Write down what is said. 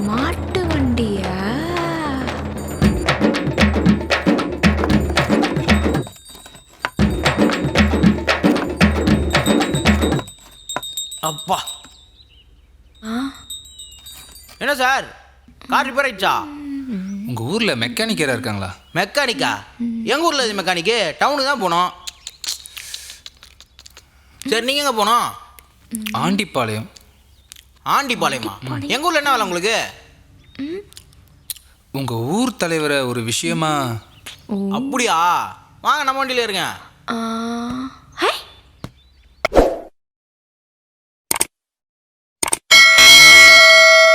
மாட்டு வண்டியா? அப்பா என்ன சார் கார் ரிப்பேர் ஆயிடுச்சா? உங்கள் ஊரில் மெக்கானிக் யாராக இருக்காங்களா? மெக்கானிக்கா? எங்கள் ஊரில் இது மெக்கானிக்கு டவுனுக்கு தான் போனோம். சரி நீங்கள் எங்கே போனோம்? ஆண்டிப்பாளையம். ஆண்டிப்பாளையமா? எங்கள் ஊரில் என்ன வேலை உங்களுக்கு? உங்கள் ஊர் தலைவரை ஒரு விஷயமா. அப்படியா? வாங்க நம்ம வண்டியில் இருங்க. ஹை